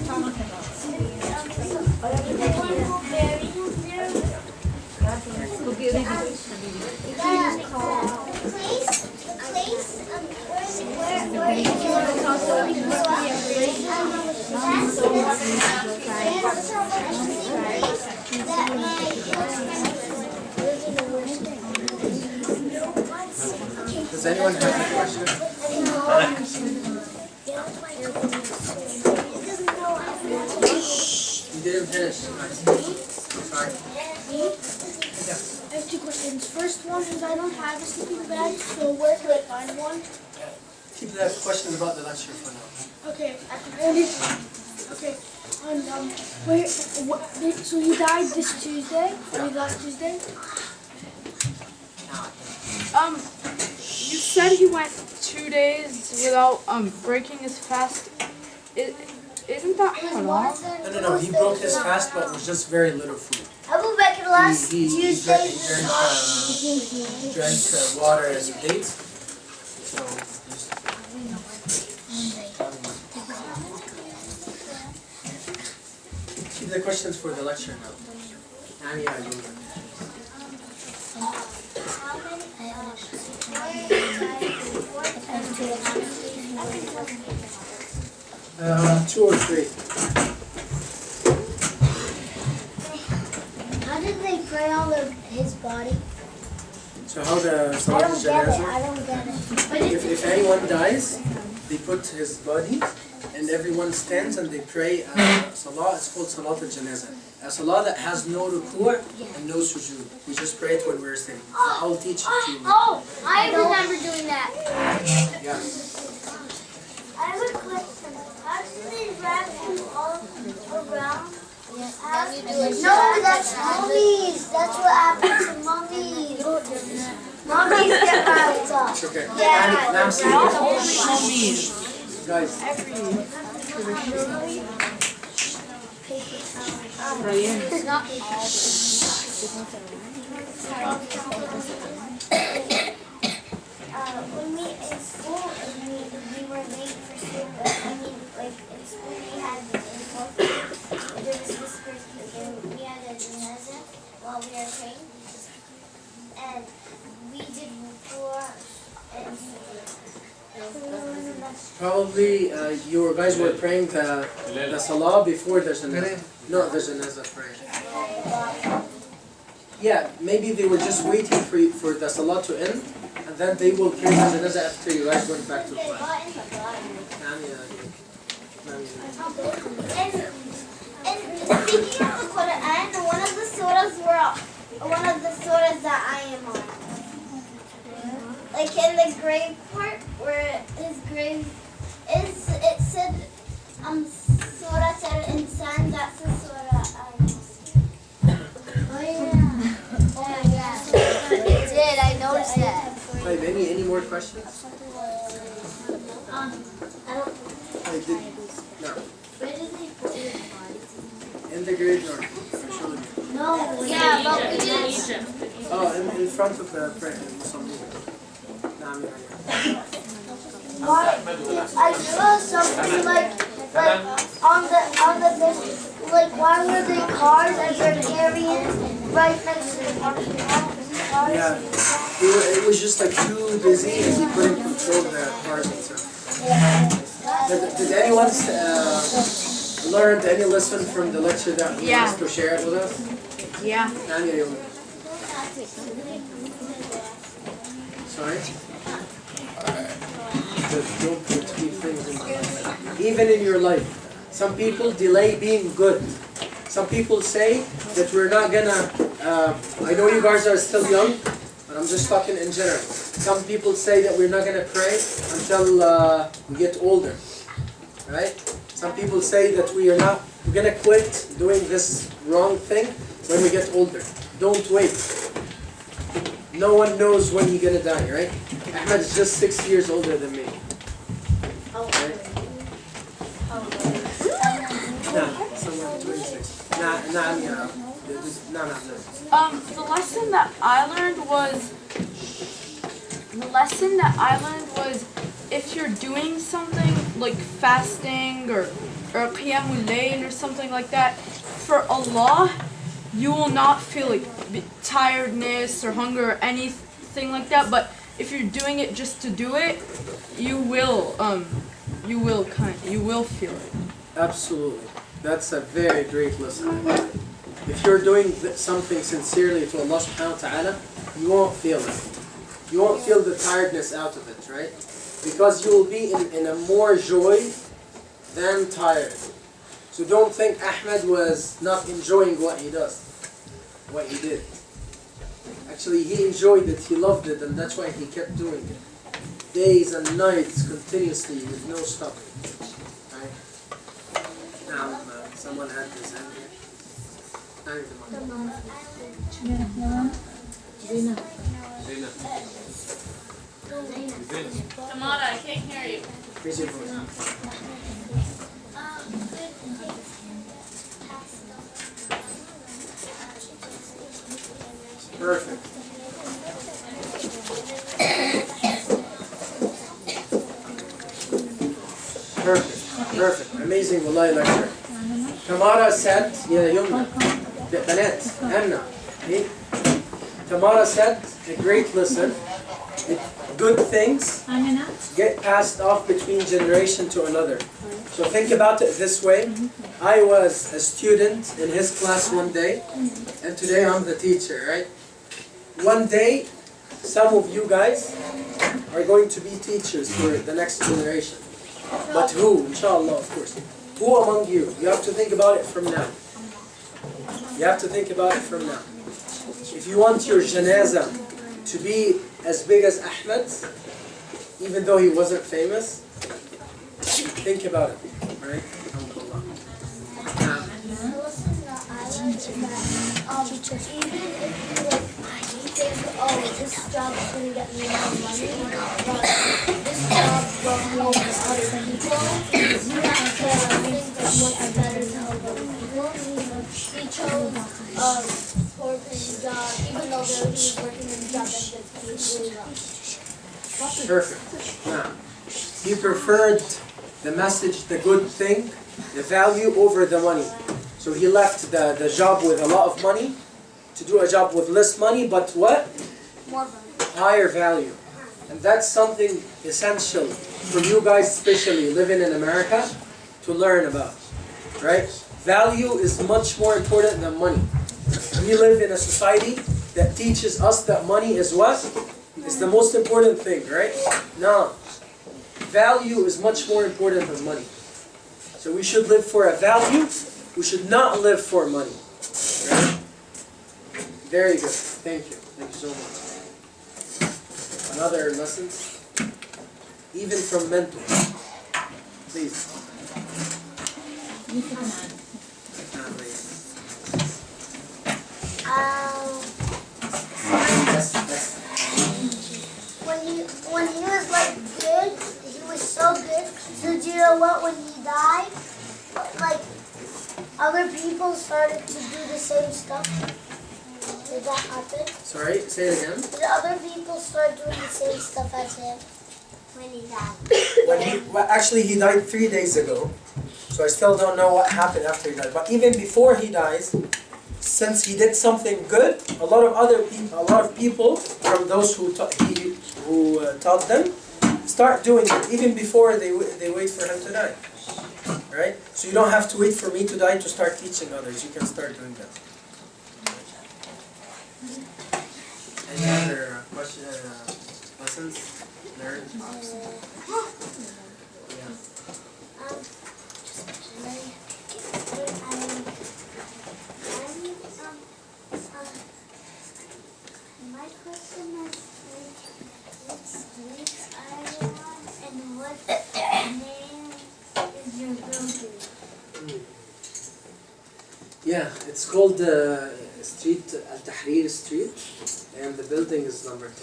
Does anyone have a question? You didn't finish. Sorry. I have two questions. First one is I don't have a sleeping bag, so where can I find one? Keep that question about the lecture for now. Okay, okay. And so you died this Tuesday? Or last Tuesday? You said he went 2 days without breaking his fast. Isn't that haram? No. He broke his fast, but with just very little food. Abubakr last Tuesday. He drank water and dates. So. Keep the questions for the lecture now. Two or three. How did they pray on his body? So how the I Salat don't get it. al-Janazah? I don't get it. If anyone dies, they put his body and everyone stands and they pray salah. It's called Salat al-Janazah. A salah that has no ruku' and no sujood. We just pray it when we're sitting. I'll teach it to you. Oh, I remember doing that. Yeah. I have a question. How do they wrap him all around? No, that's mummies. That's what happens to mummies. Mummies get wrapped up. It's okay. Yeah. Now see. Guys. It's not all. when we in school, we were late for school. Like in school, we had in fourth grade, there was this person, we had a janazah while we were praying, and we did four and Probably you guys were praying the salah before the janazah. No, the janazah prayer. Yeah, maybe they were just waiting for the salah to end, and then they will pray the janazah after you guys went back to class. And speaking of the Quran, one of the surahs that I am on. Like in the grave part where his grave is, it said Surah Al-Insan, that's the surah I am. Oh yeah. It did, I noticed that. Right, any more questions? I don't. No. Where did they put it? In the graveyard. I showed you. No. Yeah, but we didn't. Oh, in front of the prayer. I saw something like on the like why were there cars as they're carrying right next to the parking lot? Yeah, it was just like too busy and we couldn't control the cars and stuff. Did anyone learn any lesson from the lecture that you wanted to share with us? Yeah. Sorry? Just don't put three things in your life. Even in your life, some people delay being good. Some people say that we're not gonna, I know you guys are still young, but I'm just talking in general. Some people say that we're not gonna pray until we get older, right? Some people say that we're gonna quit doing this wrong thing when we get older. Don't wait. No one knows when you're gonna die, right? Ahmed is just 6 years older than me. Right? Nah, someone 26. The lesson that I learned was if you're doing something like fasting or qiyamul layl or something like that, for Allah, you will not feel like tiredness or hunger or anything like that. But if you're doing it just to do it, you will feel it. Absolutely. That's a very great lesson. If you're doing something sincerely to Allah subhanahu wa ta'ala, you won't feel it. You won't feel the tiredness out of it, right? Because you will be in a more joy than tired. So don't think Ahmed was not enjoying what he does, what he did. Actually, he enjoyed it, he loved it, and that's why he kept doing it. Days and nights continuously with no stopping. Right? Now, someone had this hand here. Tamara, I can't hear you. Raise your voice. Perfect. Perfect. Amazing wallahi lecture. Tamara said, يا يمنى بنات أمنة. Tamara said a great lesson. Good things get passed off between generation to another. So think about it this way. I was a student in his class one day, and today I'm the teacher, right? One day, some of you guys are going to be teachers for the next generation. But who? Inshallah, of course. Who among you? You have to think about it from now. You have to think about it from now. If you want your janazah to be as big as Ahmed's, even though he wasn't famous, think about it, right? Oh, this job is going to get me more money, but this job will help other people. You have to think of what's better to help other people. He chose a poor paying job, even though he was working in a job that gets paid really well. Perfect. Now, he preferred the message, the good thing, the value over the money. So he left the job with a lot of money to do a job with less money, but what? More value. Higher value. And that's something essential for you guys, especially living in America, to learn about. Right? Value is much more important than money. We live in a society that teaches us that money is what? Is the most important thing, right? No. Value is much more important than money. So we should live for a value. We should not live for money. Right? Very good. Thank you. Thank you so much. Another lesson? Even from mentors. Please. When he was like good, he was so good. So do you know what? When he died, like other people started to do the same stuff. Did that happen? Sorry, say it again. Did other people start doing the same stuff as him when he died? Actually, he died 3 days ago. So I still don't know what happened after he died. But even before he dies, since he did something good, a lot of people from those who taught them start doing it even before they wait for him to die. Right? So you don't have to wait for me to die to start teaching others. You can start doing that. Any other lessons learned? Yeah. My question is, what streets are you on, and what name is your building? Yeah, it's called Street Al-Tahrir Street, and the building is number 10.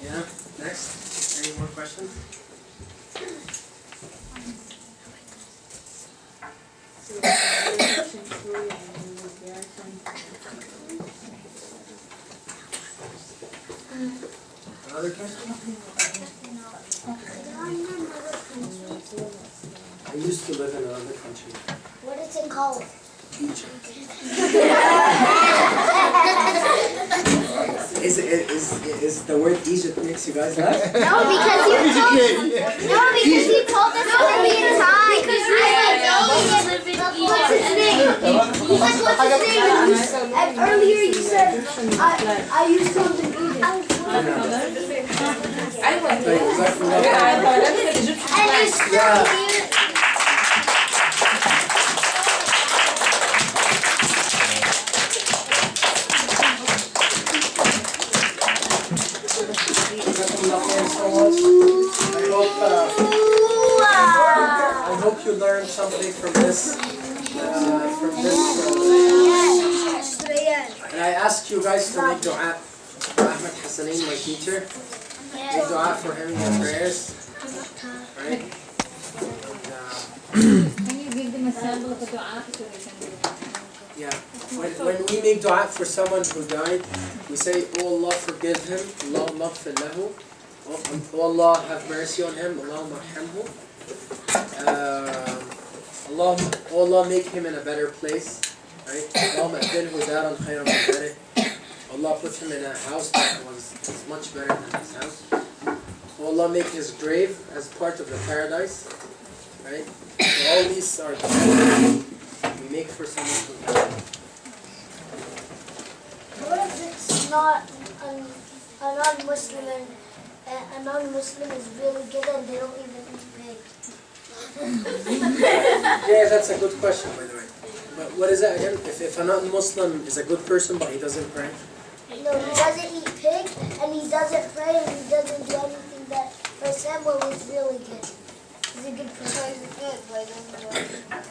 Yeah, next. Any more questions? Another question? I used to live in another country. What is it called? Egypt. Is the word Egypt makes you guys laugh? No, because you told us so many times. What's his name? What's his name? And earlier you said I used something Egypt. And it's still here. I hope you learned something from this. And I ask you guys to make dua for Ahmed Hasanin, my teacher. Make dua for him in your prayers. Right? Can you give them a sample of a dua? Yeah. When we make dua for someone who died, we say, "Oh Allah, forgive him. Allahumma ighfir lahu. Oh Allah, have mercy on him. Allahumma arhamhu. Oh Allah, make him in a better place. Right? Allahumma abdilhu daran khayran min darih. Allah put him in a house that was much better than his house. Oh Allah, make his grave as part of the paradise. Right? So all these are the we make for someone who died. What if it's not a non-Muslim and a non-Muslim is really good and they don't even eat pig? Yeah, that's a good question, by the way. But what is that again? If a non-Muslim is a good person but he doesn't pray? No, he doesn't eat pig and he doesn't pray and he doesn't do anything that for Samuel is really good. He's a good person.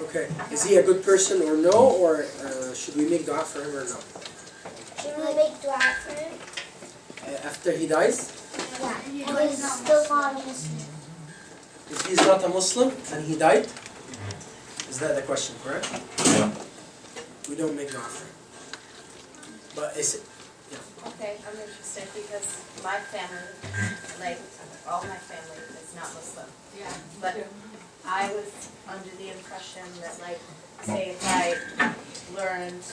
Okay. Is he a good person or no? Or should we make dua for him or no? Should we make dua for him? After he dies? Yeah, he's still not a Muslim. If he's not a Muslim and he died? Is that the question, correct? Yeah. We don't make dua for him. But is it? Okay, I'm interested because my family, like all my family, is not Muslim. Yeah. But I was under the impression that, like, say if I learned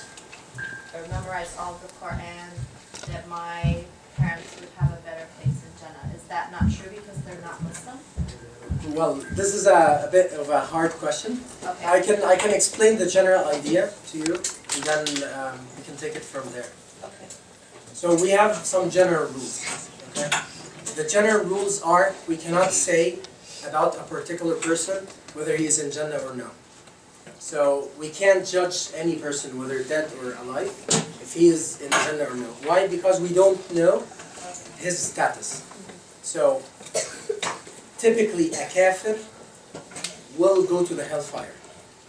or memorized all of the Quran, that my parents would have a better place in Jannah. Is that not true because they're not Muslim? Well, this is a bit of a hard question. Okay. I can explain the general idea to you, and then we can take it from there. Okay. So we have some general rules. Okay? The general rules are we cannot say about a particular person whether he is in Jannah or no. So we can't judge any person whether dead or alive if he is in Jannah or no. Why? Because we don't know his status. So typically a kafir will go to the hellfire.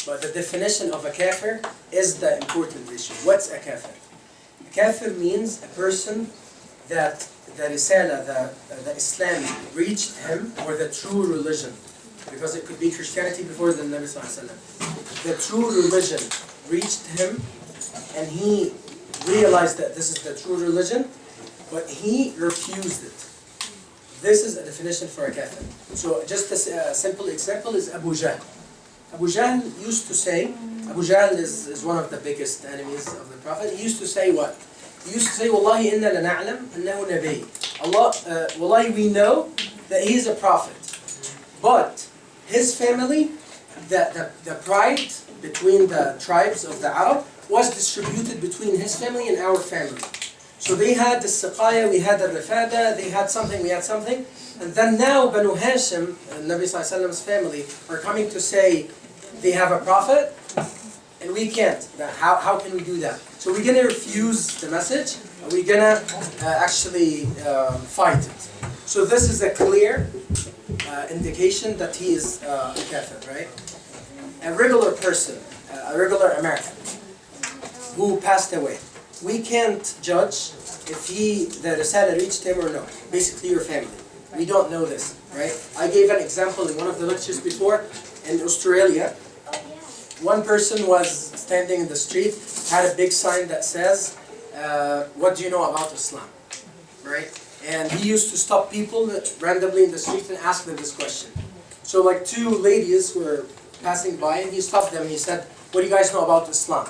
But the definition of a kafir is the important issue. What's a kafir? A kafir means a person that the risala, the Islam reached him, or the true religion. Because it could be Christianity before the Nabi Sallallahu Alaihi Wasallam. The true religion reached him and he realized that this is the true religion, but he refused it. This is a definition for a kafir. So just a simple example is Abu Jahl. Abu Jahl used to say, Abu Jahl is one of the biggest enemies of the Prophet. He used to say what? He used to say, Wallahi inna lana'lam annahu nabi. Allah, Wallahi we know that he is a prophet. But his family, the pride between the tribes of the Arab was distributed between his family and our family. So they had the Siqaya, we had the Rifada, they had something, we had something. And then now Banu Hashim, Nabi Sallallahu Alaihi Wasallam's family, are coming to say they have a prophet, and we can't. How can we do that? So we're going to refuse the message, and we're going to actually fight it. So this is a clear indication that he is a kafir, right? A regular person, a regular American, who passed away, we can't judge if the risala reached him or no. Basically your family. We don't know this, right? I gave an example in one of the lectures before. In Australia, one person was standing in the street, had a big sign that says, what do you know about Islam? Right? And he used to stop people randomly in the street and ask them this question. So like two ladies were passing by and he stopped them and he said, what do you guys know about Islam?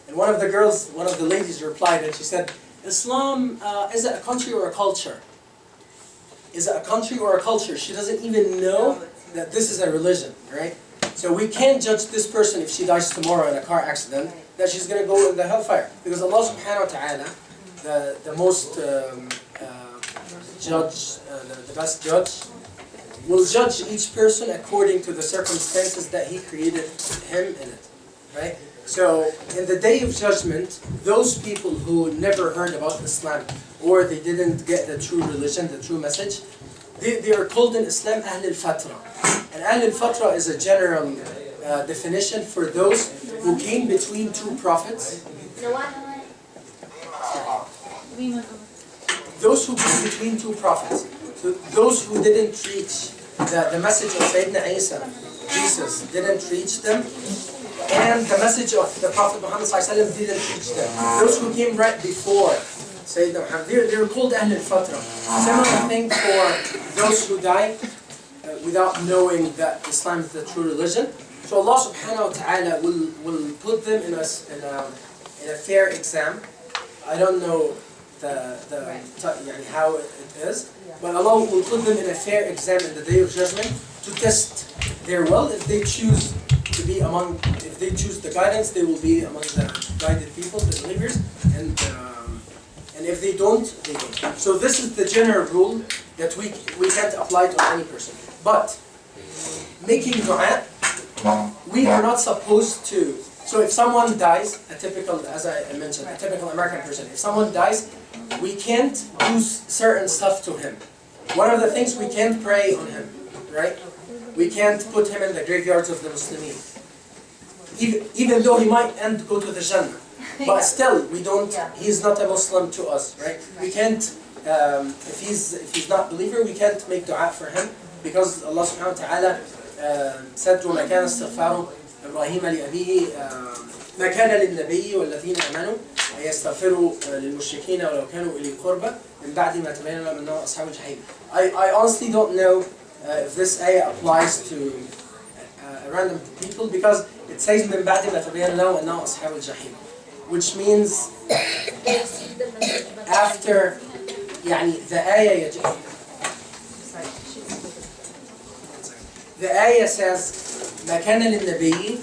And one of the ladies replied and she said, Islam, is it a country or a culture? Is it a country or a culture? She doesn't even know that this is a religion, right? So we can't judge this person if she dies tomorrow in a car accident, that she's going to go in the hellfire. Because Allah subhanahu wa ta'ala, the most judge, the best judge, will judge each person according to the circumstances that He created him in it, right? So in the day of judgment, those people who never heard about Islam or they didn't get the true religion, the true message, they are called in Islam Ahl al-Fatra. And Ahl al-Fatra is a general definition for those who came between two prophets. Those who came between two prophets. So those who didn't reach the message of Sayyidina Isa, Jesus, didn't reach them. And the message of the Prophet Muhammad ﷺ didn't reach them. Those who came right before Sayyidina Muhammad, they're called Ahl al-Fatra. Similar thing for those who died without knowing that Islam is the true religion. So Allah subhanahu wa ta'ala will put them in a fair exam. I don't know how it is, but Allah will put them in a fair exam in the day of judgment to test their will. If they choose the guidance, they will be among the guided people, the believers, and if they don't, they don't. So this is the general rule that we can't apply to any person. But making dua, we are not supposed to. So if someone dies, as I mentioned, a typical American person, if someone dies, we can't do certain stuff to him. One of the things, we can't pray on him, right? We can't put him in the graveyards of the Muslimin. Even though he might go to the Jannah. But still, he's not a Muslim to us, right? We can't, if he's not a believer, we can't make dua for him, because Allah subhanahu wa ta'ala said, وَمَا كَانَ اسْتِغْفَارُ إِبْرَاهِيمَ لِأَبِيهِ ما كان للنبي والذين آمنوا أن يستغفروا للمشركين ولو كانوا إلي قربى من بعد ما تبين لهم أنهم أصحاب الجحيم. I honestly don't know if this ayah applies to random people because it says من بعد ما تبين لهم أنهم أصحاب الجحيم, which means after يعني the ayah says ما كان للنبي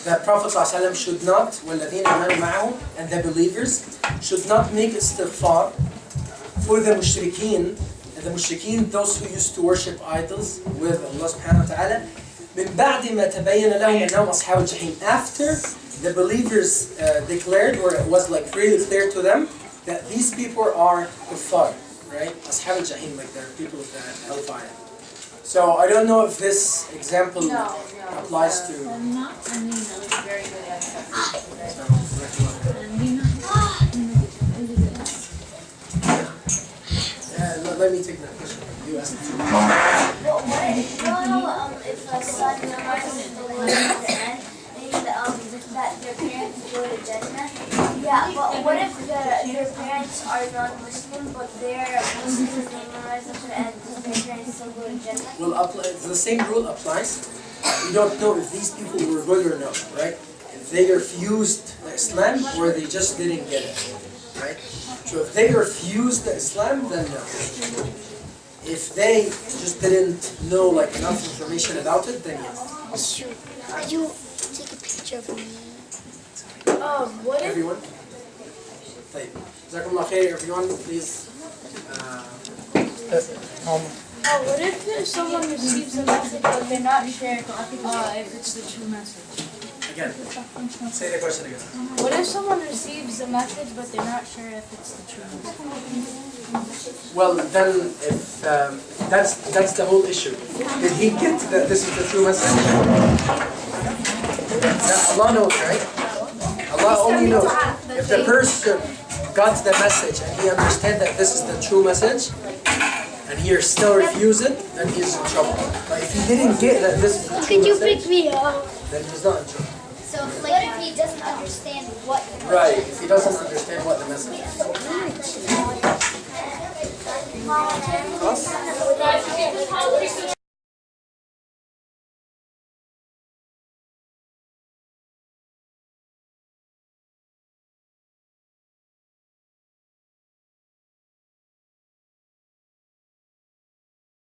the Prophet ﷺ should not والذين آمنوا معه and the believers should not make istighfar for the mushrikeen, those who used to worship idols with Allah subhanahu wa ta'ala من بعد ما تبين لهم أنهم أصحاب الجحيم, after the believers declared, or it was like really clear to them that these people are kuffar, right? أصحاب الجحيم, like they're people of the hellfire. So I don't know if this example applies to. Very good answer. Let me take that question. You asked it. If a son memorizes the word at the end, that their parents go to Jannah. Yeah, but what if their parents are non-Muslim, but they're Muslim and they memorize the Quran, and their parents still go to Jannah? Well, the same rule applies. We don't know if these people were good or not, right? If they refused the Islam or they just didn't get it, right? So if they refused the Islam, then no. If they just didn't know like enough information about it, then yes. Could you take a picture of me? What if Everyone? طيب. جزاكم الله خير, everyone. Please. what if someone receives a message but they're not sure if it's the true message? Again. Say the question again. What if someone receives a message but they're not sure if it's the true message? Well, then if that's the whole issue. Did he get that this is the true message? Allah knows, right? Allah only knows. If the person got the message and he understands that this is the true message, and he still refuses it, then he's in trouble. But if he didn't get that this is the true Could you message, pick me up? then he's not in trouble. So, what if he doesn't understand what the Right, if he doesn't understand what the message is.